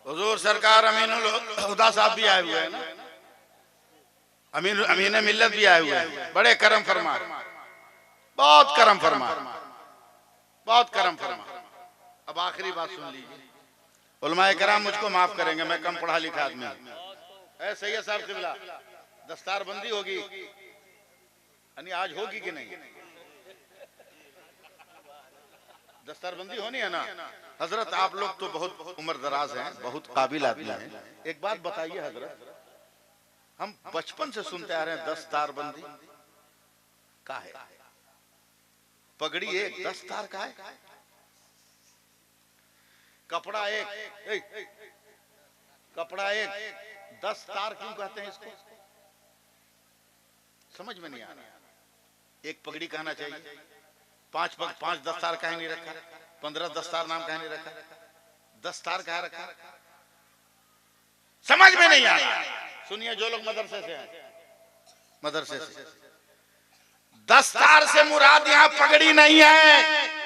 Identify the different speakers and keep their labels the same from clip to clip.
Speaker 1: हुजूर सरकार अमीनुल हुदा साहब भी आए हुए हैं ना, अमीन मिल्लत भी आए हुए हैं। बड़े करम फरमा, बहुत करम फरमा, बहुत करम फरमा। अब आखिरी बात सुन लीजिए, उलमाए कराम मुझको माफ करेंगे, मैं कम पढ़ा लिखा आदमी हूं। सैयद साहब किबला, दस्तार बंदी होगी यानी आज होगी कि नहीं? दस्तार बंदी होनी है ना? हजरत आप लोग तो बहुत उम्र दराज हैं, बहुत काबिल आदमी हैं। एक बात बताइए हजरत, हम बचपन से सुनते आ रहे हैं दस्तार बंदी का है, पगड़ी एक, दस्तार का है, कपड़ा एक, कपड़ा एक, दस्तार क्यों कहते हैं इसको? समझ में नहीं आ रहा। एक पगड़ी कहना चाहिए, पांच दस्तार कहीं नहीं रखा, 15 दस्तार नाम कहीं नहीं रखा, दस्तार कहा रखा, समझ में नहीं आ रहा। सुनिए जो लोग मदरसे से हैं, मदरसे से, दस्तार से मुराद यहां पगड़ी नहीं है,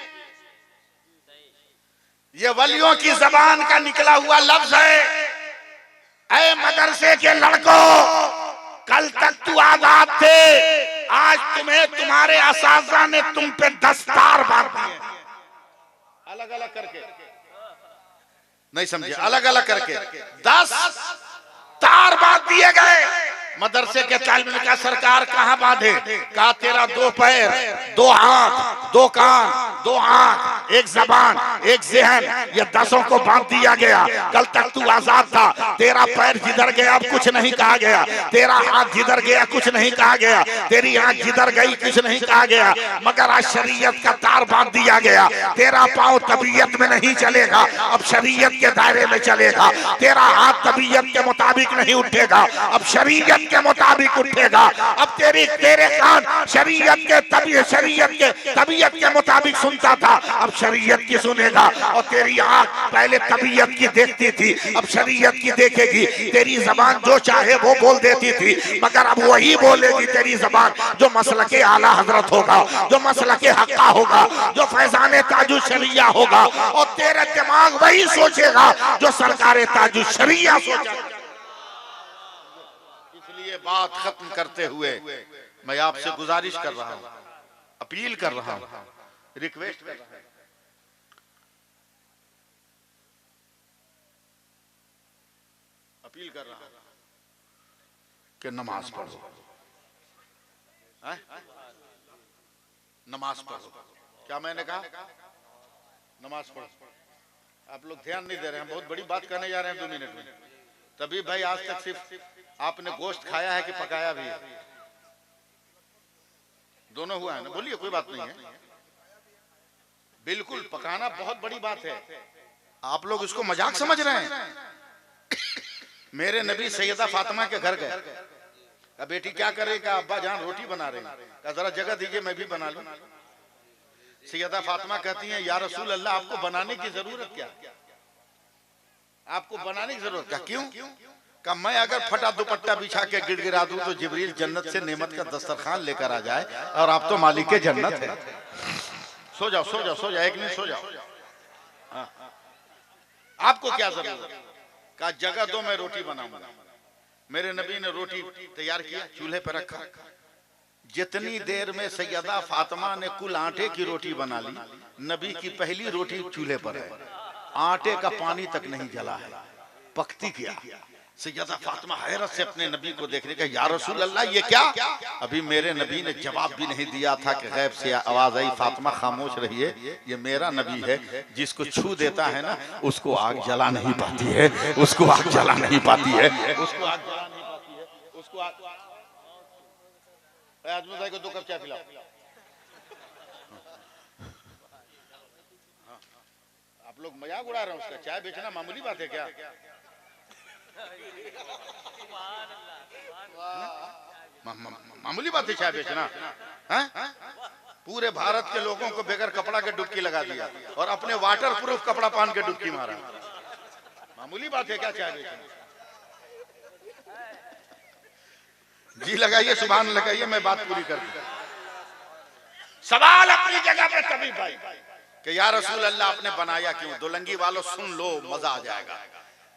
Speaker 1: ये वलियों की जबान का निकला हुआ लफ्ज है। ऐ मदरसे के लड़कों, कल तक तू आजाद थे, आज तुम्हें तुम्हारे असातिज़ा ने तुम पे दस्तार बांध दिए, अलग अलग करके, नहीं समझे, अलग अलग करके 10 तार बांध दिए गए। मदरसे के तालिब ने कहा सरकार कहां बांधे? कहा तेरा 2 पैर, 2 हाथ, 2 कान, 2 आंख, 1 जबान, 1 ज़हन, ये 10 को बांध दिया गया। कल तक तू आजाद था, तेरा पैर जिधर गया अब कुछ नहीं कहा गया, तेरा हाथ जिधर गया कुछ नहीं कहा गया, तेरी आंख जिधर गई कुछ नहीं कहा गया, मगर आज शरीयत का तार बांध दिया गया। तेरा पांव तबीयत में नहीं चलेगा, अब शरीयत के दायरे में चलेगा। तेरा हाथ तबीयत के मुताबिक नहीं उठेगा, अब शरीयत के मुताबिक उठेगा। अब तेरे कान शरीयत के तबीयत के मुताबिक सुनता था, अब शरीयत की सुनेगा। और तेरी आंख पहले तबीयत की देखती थी, अब शरीयत की देखेगी। तेरी जबान जो चाहे वो बोल देती थी, मगर अब वही बोलेगी तेरी जबान जो मसलके आला हजरत होगा, जो मसलके हक्का होगा, जो फैजाने ताजु शरिया होगा। और तेरा दिमाग वही सोचेगा जो सरकारे ताजु शरिया सोचा। इसलिए बात खत्म करते हुए मैं आपसे गुजारिश कर रहा हूं, अपील कर रहा हूं, रिक्वेस्ट कर रहा हूं, अपील कर रहा हूं कि नमाज पढ़ो, नमाज पढ़ो। क्या मैंने कहा? नमाज पढ़ो। आप लोग ध्यान नहीं दे रहे हैं, बहुत बड़ी बात करने जा रहे हैं 2 मिनट में। तभी भाई आज तक सिर्फ आपने गोश्त खाया है कि पकाया भी है? दोनों हुआ है ना? बोलिए, कोई बात नहीं है। बिल्कुल, पकाना बहुत बड़ी बात है। आप लोग इसको मजाक समझ रहे हैं। मेरे नबी सैयदा फातिमा के घर गए, कहा बेटी क्या करेगा? अब्बा जान रोटी बना रहे हैं। कहा जरा जगह दीजिए मैं भी बना लूं। सैयदा फातिमा कहती हैं या रसूल अल्लाह आपको बनाने की जरूरत क्या? आपको बनाने की जरूरत क्या? क्यों? कहा मैं अगर फटा दुपट्टा बिछा के गिड़गिड़ा दूं तो जिब्रील जन्नत से नेमत का दस्तरखान लेकर आ जाए, और आप तो मालिक के जन्नत है। सो जाओ सो जाओ सो जाओ, 1 मिनट सो जाओ। आपको क्या जरूरत? कहा जगह दो मैं रोटी बनाऊंगा। मेरे नबी ने रोटी तैयार किया, चूल्हे पर रखा। जितनी देर में सैयदा फातिमा ने कुल आटे की रोटी बना ली, नबी की पहली रोटी चूल्हे पर है, आटे का पानी तक नहीं जला है, पकती क्या। सैयदा फातिमा हैरत से अपने नबी को देखने का, या रसूल अल्लाह ये क्या? अभी मेरे नबी ने जवाब भी नहीं दिया था कि गैब से आवाज आई, फातिमा खामोश रहिए, ये मेरा नबी है, जिसको छू देता है ना उसको आग जला नहीं पाती है, उसको आग जला नहीं पाती है, उसको आग जला नहीं पाती है, उसको आग। आजमल भाई को 2 कप चाय पिलाओ। आप लोग मजाक उड़ा रहे हैं उसका। चाय बेचना मामूली बात है क्या? मामूली बात है चाय बेचना? पूरे भारत के लोगों को बगैर कपड़ा के डुबकी लगा दिया और अपने वाटर प्रूफ कपड़ा पहन के डुबकी मारा। मामूली बात है क्या चाय बेचना? जी लगाइए, सुभान लगाइए, मैं बात पूरी कर दूं। सवाल अपनी जगह पे तभी भाई कि या रसूल अल्लाह आपने बनाया क्यों? दुलंगी वालों सुन लो, मजा आ जाएगा।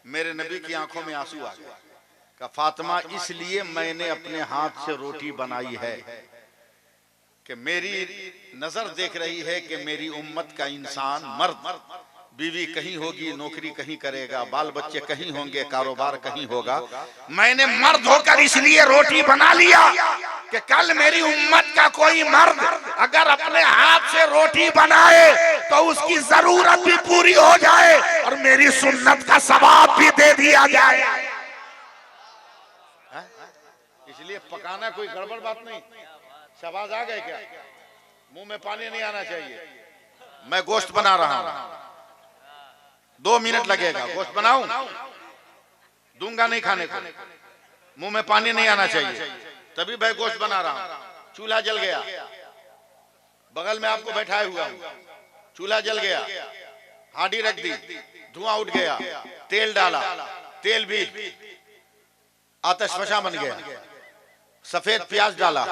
Speaker 1: मेरे नबी की आंखों में आंसू आ गए। कहा फातिमा इसलिए मैंने अपने हाथ से रोटी बनाई है कि मेरी नजर देख रही है कि मेरी उम्मत का इंसान मर्द, बीवी कहीं होगी, नौकरी कहीं करेगा, बाल बच्चे कहीं होंगे, कारोबार कहीं होगा। मैंने मर्द होकर इसलिए रोटी बना लिया कि कल मेरी उम्मत का कोई मर्द अगर अपने हाथ से रोटी बनाए तो उसकी जरूरत भी पूरी हो जाए और मेरी सुन्नत का सवाब भी दे दिया जाए। इसलिए पकाना कोई गड़बड़ बात नहीं। शाबाश आ गए क्या? मुंह में पानी नहीं आना चाहिए। मैं गोश्त बना रहा हूं, 2 मिनट लगेगा। गोश्त बनाऊं, दूंगा नहीं खाने को। मुंह में पानी नहीं आना चाहिए, तभी भाई गोश्त बना रहा हूं। चूल्हा जल गया, बगल में आपको बैठाए हुआ हूं, चूल्हा जल गया, हांडी रख दी, धुआं उठ गया, तेल डाला, तेल भी आतिशफशा बन गया, सफेद प्याज डाला,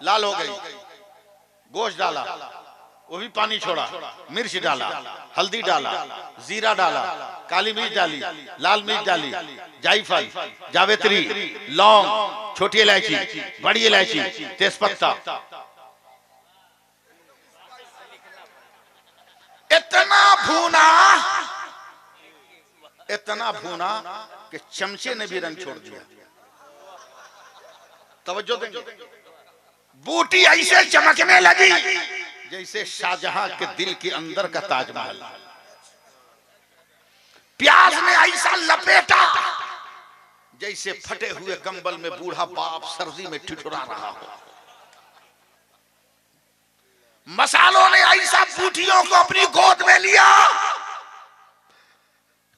Speaker 1: लाल हो गई, गोश्त डाला, वो भी पानी छोड़ा, मिर्च डाला, हल्दी डाला, जीरा डाला, काली मिर्च डाली, लाल मिर्च डाली, जायफल, जावित्री, लौंग, छोटी इलायची, बड़ी इलायची, तेजपत्ता, इतना भूना कि चमचे ने भी रंग छोड़ दिया। तवज्जो देंगे, बूटी ऐसे चमकने लगी जैसे शाहजहां के दिल के अंदर का ताजमहल। प्याज ने ऐसा लपेटा जैसे फटे हुए कंबल में बूढ़ा बाप सर्दी में ठिठुरा रहा हो। मसालों ने ऐसा बूटियों को अपनी गोद में लिया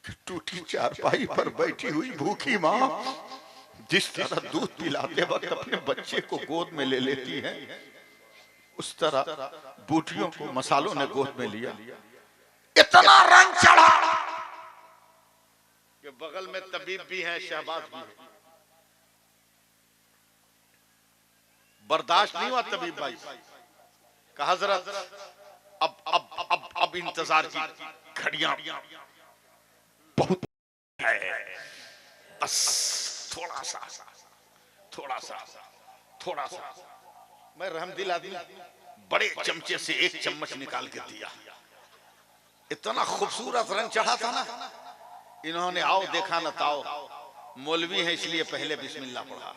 Speaker 1: कि टूटी चारपाई पर बैठी हुई भूखी मां जिस तरह दूध पिलाते वक्त अपने बच्चे को गोद में ले लेती है, उस तरह बूटियों को मसालों ने गोद में लिया। इतना रंग चढ़ा कि बगल में तबीब भी है, शहबाज भी है। बर्दाश्त नहीं हुआ तबीब भाई का, हजरत अब इंतजार की घड़ियां बहुत है, बस थोड़ा सा। मैं रहमदिल आदमी, बड़े चमचे से एक चम्मच निकाल के दिया। इतना खूबसूरत रंग चढ़ा था ना, इन्होंने आओ देखा न ताओ, मौलवी है इसलिए पहले बिस्मिल्लाह पढ़ा,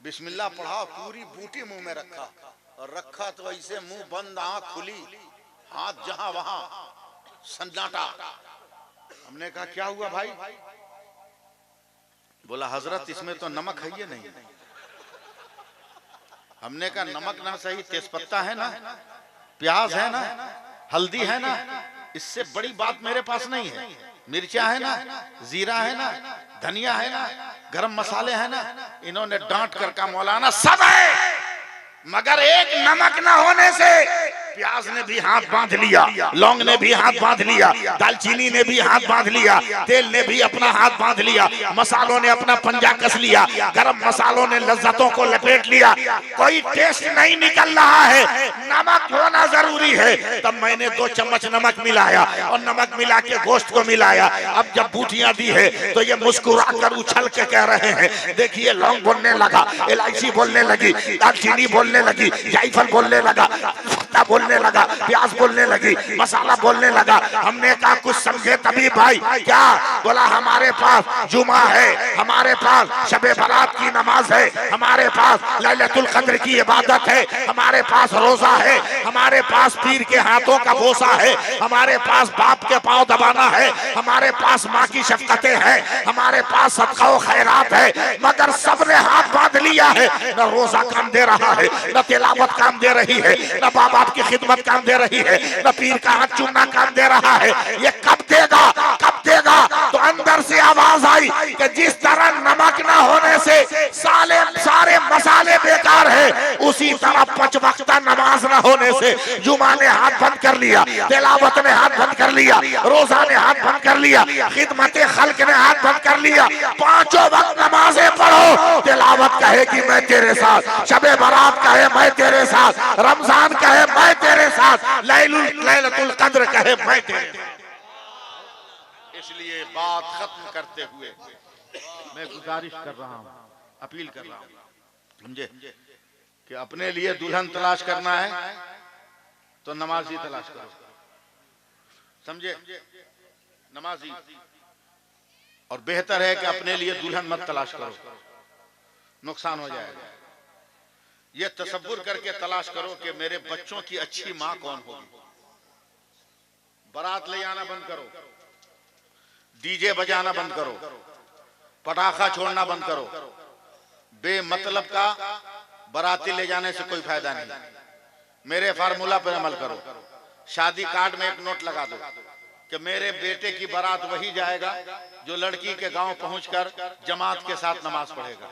Speaker 1: बिस्मिल्लाह पढ़ा, पूरी बूटी मुंह में रखा, और रखा तो ऐसे मुंह बंद, आंख खुली, हाथ जहां वहां, सन्नाटा। हमने कहा क्या हुआ भाई? बोला हजरत इसमें तो नमक है ये नहीं। हमने कहा नमक ना सही, तेजपत्ता है ना, प्याज है ना, हल्दी है ना, इससे बड़ी बात मेरे पास नहीं है। मिर्चा है ना, जीरा है ना, धनिया है ना, गरम मसाले है ना। इन्होंने डांट कर कहा मौलाना सब है, मगर एक नमक ना होने से प्याज ने भी हाथ बांध लिया, लौंग ने भी हाथ बांध लिया, दालचीनी ने भी हाथ बांध लिया, तेल ने भी अपना हाथ बांध लिया, मसालों ने अपना पंजा कस लिया, गरम मसालों ने लज्जतों को लपेट लिया। कोई टेस्ट नहीं निकल रहा है, नमक होना जरूरी है। तब मैंने 2 चम्मच नमक मिलाया और नमक मिला के गोश्त को मिलाया। अब जब बूटियां दी है तो ये मुस्कुरा कर उछल के कह रहे हैं, देखिए लौंग बोलने लगा, इलायची बोलने लगी, दालचीनी बोलने लगी, जायफल बोलने लगा, पत्ता बोलने लगा, प्याज बोलने लगी, मसाला बोलने लगा। हमने कहा कुछ समझे तभी भाई? क्या बोला? हमारे पास जुमा है, हमारे पास शबे बारात की नमाज है, हमारे पास लैलतुल कद्र की इबादत है, हमारे पास रोजा है, हमारे पास पीर के हाथों का बोसा है, हमारे पास बाप के पांव दबाना है, हमारे पास माँ की शफकतें हैं, हमारे पास सदका व खैरात है। मगर सबने हाथ बांध लिया है, न रोजा काम दे रहा है, न तिलावत काम दे रही है, न बाप बाप की खिदमत काम दे रही है, न पीर का हाथ चूमना काम दे रहा है। ये कब देगा, कब देगा? तो अंदर से आवाज आई कि जिस तरह नमक ना होने से सारे मसाले बेकार है, उसी तरह 5 वक्त नमाज ना होने से जुमा ने हाथ बंद कर लिया, तिलावत ने हाथ बंद कर लिया, रोजा ने हाथ बंद कर लिया, खिदमत खल्क ने हाथ बंद कर लिया। 5 वक्त नमाजें पढ़ो, तिलावत कहे कि मैं तेरे साथ, शबे बारात कहे मैं तेरे साथ, रमजान कहे मैं तेरे साथ, लैलतुल कद्र कहे मैं तेरे साथ। इसलिए बात खत्म करते हुए मैं गुजारिश कर रहा हूं, अपील कर रहा हूं, समझे, कि अपने लिए दुल्हन तलाश करना है तो नमाजी तलाश करो, समझे, नमाजी। और बेहतर है कि अपने लिए दुल्हन मत तलाश करो, नुकसान हो जाएगा। ये तसव्वुर करके तलाश करो कि मेरे बच्चों की अच्छी मां कौन होगी। बारात ले आना बंद करो, डीजे बजाना बंद करो, पटाखा छोड़ना बंद करो। बेमतलब का बाराती ले जाने से कोई फायदा नहीं। मेरे फार्मूला पर अमल करो। शादी कार्ड में एक नोट लगा दो कि मेरे बेटे की बारात वही जाएगा जो लड़की के गांव पहुंचकर जमात के साथ नमाज पढ़ेगा।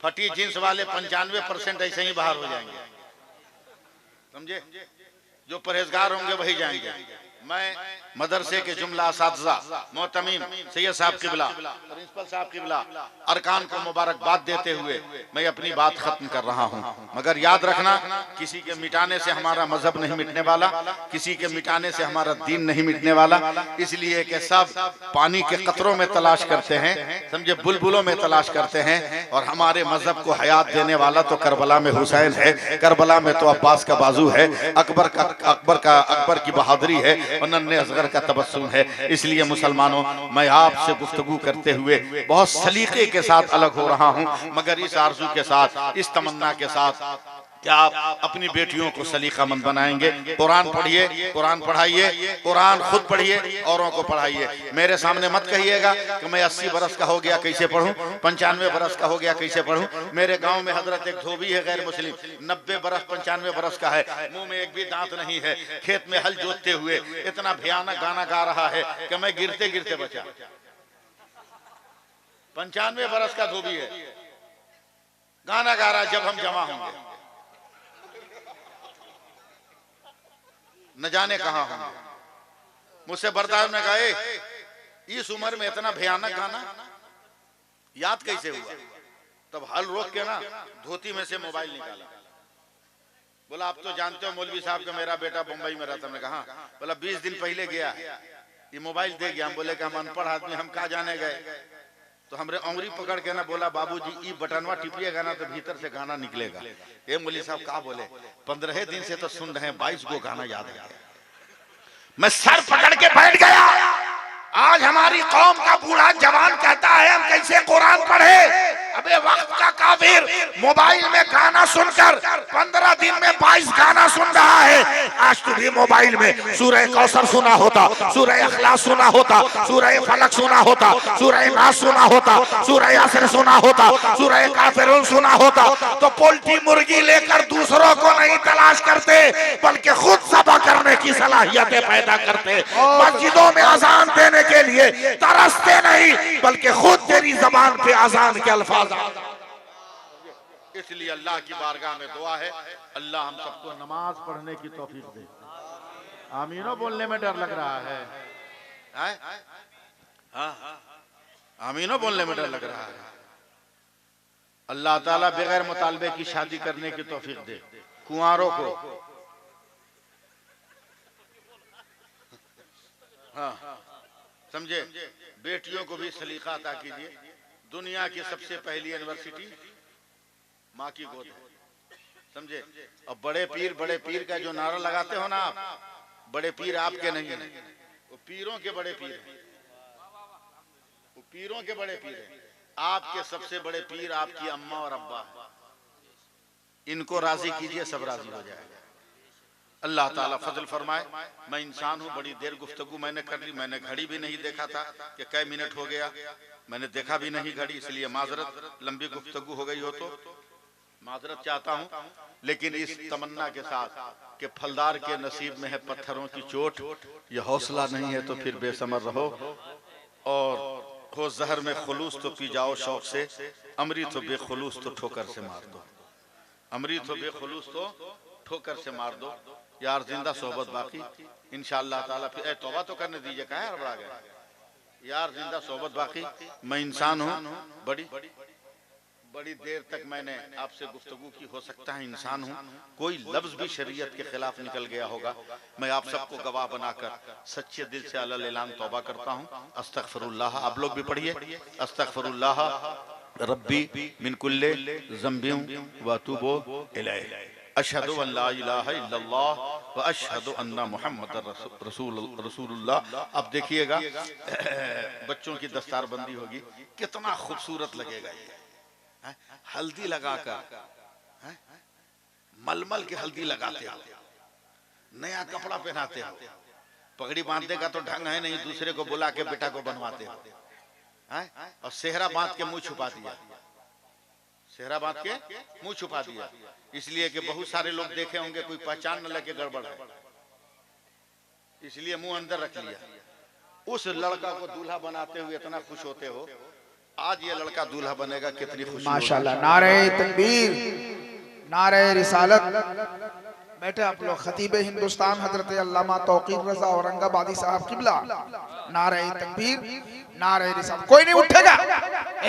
Speaker 1: फटी जींस वाले 95% ऐसे ही बाहर हो जाएंगे, समझे। जो परहेजगार होंगे वही जाएंगे। मैं मदरसे के जुमला असातिज़ा मोहतमीम सैयद साहब किबला, प्रिंसिपल साहब किबला, अरकान को मुबारकबाद देते हुए मैं अपनी बात खत्म कर रहा हूं। मगर याद रखना, किसी के मिटाने से हमारा मजहब नहीं मिटने वाला, किसी के मिटाने से हमारा दीन नहीं मिटने वाला। इसलिए कि सब पानी के कतरों में तलाश करते हैं, समझे, बुलबुलों में तलाश करते हैं। और हमारे मजहब को हयात देने वाला तो करबला में हुसैन है, करबला में तो अब्बास का बाजू है, अकबर की बहादुरी है और नन्हे असगर का तबस्सुम है। इसलिए मुसलमानों, मैं आपसे गुफ्तगू करते हुए बहुत सलीके के साथ अलग हो रहा हूं, मगर इस आरज़ू के साथ, इस तमन्ना के साथ क्या आप अपनी बेटियों को सलीकामंद बनाएंगे। कुरान पढ़िए, कुरान पढ़ाइए, कुरान खुद पढ़िए, औरों को पढ़ाइए। मेरे सामने मत कहिएगा कि मैं 80 बरस का हो गया कैसे पढ़ूं, 95 बरस का हो गया कैसे पढ़ूं। मेरे गांव में हजरत एक धोबी है गैर मुस्लिम, 90 बरस 95 बरस का है, मुंह में एक भी दांत नहीं है, खेत में हल जोतते हुए इतना भयानक गाना गा रहा है कि मैं गिरते गिरते बचा। 95 बरस का धोबी है, गाना गा रहा, जब हम जमा होंगे न जाने कहां होंगे। मुझसे बर्दाश्त में गए, इस उम्र में इतना भयानक गाना याद कैसे हुआ। तब हल रोक के ना धोती में से मोबाइल निकाला, बोला आप तो जानते हो मौलवी साहब का मेरा बेटा मुंबई में रहता। हमने कहा, बोला 20 दिन पहले गया, ये मोबाइल दे गया। हम बोले कि हम अनपढ़ आदमी, हम कहाँ जाने गए। तो हमरे उंगली पकड़ के ना बोला, बाबूजी ये बटनवा टिपिएगा ना तो भीतर से गाना निकलेगा। ये मौलवी साहब कहा बोले, 15 दिन से तो सुन रहे हैं, 22 को गाना याद है। मैं सर पकड़ के बैठ गया। आज हमारी कौम का बूढ़ा जवान कहता है हम कैसे कुरान पढ़े। अबे वक्त का काफिर मोबाइल में गाना सुनकर 15 दिन में 22 गाना सुन रहा है। आज तो भी मोबाइल में सूरह कौसर सुना होता, सूरह अखलास सुना होता, सूरह फलक सुना होता, सूरह नास सुना होता, सूरह यासीन सुना होता, सूरह काफिरून सुना होता। तो पोल्ट्री मुर्गी लेकर दूसरों को नहीं तलाश करते, बल्कि खुद ज़ब्ह करने की सलाहियतें पैदा करते। मस्जिदों में अजान देने के लिए तरसते नहीं, बल्कि खुद तेरी जबान पे अजान के अल्फाज। इसलिए अल्लाह की बारगाह में दुआ है, अल्लाह हम सबको नमाज पढ़ने की तौफीक दे। आमीनो बोलने में डर लग रहा है, आमीनो बोलने में डर लग रहा है। अल्लाह ताला बगैर मुतालबे की शादी करने की तौफीक दे कुंवारों को। हाँ, समझे, बेटियों को भी सलीका अता कीजिए। दुनिया की सबसे पहली यूनिवर्सिटी माँ की गोद है, समझे। और बड़े पीर का जो नारा लगाते हो ना आप, बड़े पीर आपके नहीं है, वो पीरों के बड़े पीर हैं, वो पीरों के बड़े पीर हैं। आपके सबसे बड़े पीर आपकी अम्मा और अब्बा है। इनको राजी कीजिए, सब राजी हो जाएगा। अल्लाह ताला फजल फरमाए। मैं इंसान हूँ, बड़ी देर गुफ्तगू मैंने कर ली। मैंने घड़ी भी नहीं देखा था कि कै मिनट हो गया, मैंने देखा भी नहीं घड़ी, इसलिए माजरत, लंबी गुफ्तगू हो गई हो तो माजरत चाहता हूँ। लेकिन इस तमन्ना के साथ कि फलदार के नसीब में है पत्थरों की चोट, ये हौसला नहीं है तो फिर बेसमर रहो। और हो जहर में खुलूस तो पी जाओ शौक से, अमरी तो बेखुलूस तो ठोकर से मार दो, अमरी तो बेखुलूस तो ठोकर से मार दो। यार जिंदा सोहबत बाकी इंशाअल्लाह ताला। फिर तौबा तो करने दीजिए, कहाँ हड़बड़ा गए यार, जिंदा सोहबत बाकी। मैं इंसान हूँ, बड़ी बड़ी देर तक मैंने आपसे गुफ्तगू की, हो सकता है इंसान हूँ, कोई लफ्ज भी शरीयत के खिलाफ निकल गया होगा। मैं आप सबको गवाह बनाकर सच्चे दिल से अल्लाह ऐलान तौबा करता हूँ। अस्तगफिरुल्लाह, आप लोग भी पढ़िए, अस्तगफिरुल्लाह रब्बी मिन कुल्ले ज़ंबिन व अतूबु इलैह, अशहदु अन ला इलाहा इल्लल्लाह व अशहदु अन्ना मुहम्मदर रसूलुल्लाह। अब देखिएगा बच्चों की दस्तारबंदी होगी, कितना खूबसूरत लगेगा ये। हल्दी लगाकर, मलमल की हल्दी लगाते हो, नया कपड़ा पहनाते हो, पगड़ी बांधने का तो ढंग है नहीं, दूसरे को बुला के बेटा को बनवाते हो, और सेहरा बांध के मुंह छुपा दिया, सेहरा बांध के मुंह छुपा दिया, इसलिए कि बहुत सारे लोग देखे होंगे कोई पहचान न लगे गड़बड़ है, इसलिए मुंह अंदर रख लिया। उस लड़का को दूल्हा बनाते हुए इतना खुश होते हो, आज ये लड़का दूल्हा बनेगा, कितनी खुशी।
Speaker 2: माशाल्लाह, नारे तकबीर, नारे रिसालत। बैठे आप लोग। खतीब हिंदुस्तान हजरत अल्लामा तौकीर रजा औरंगाबादी साहब किबला, नारे तकबीर, नारे रिसालत। कोई नहीं उठेगा,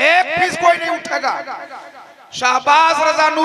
Speaker 2: एक पीस कोई नहीं उठेगा। शाहबाज रजा नूरी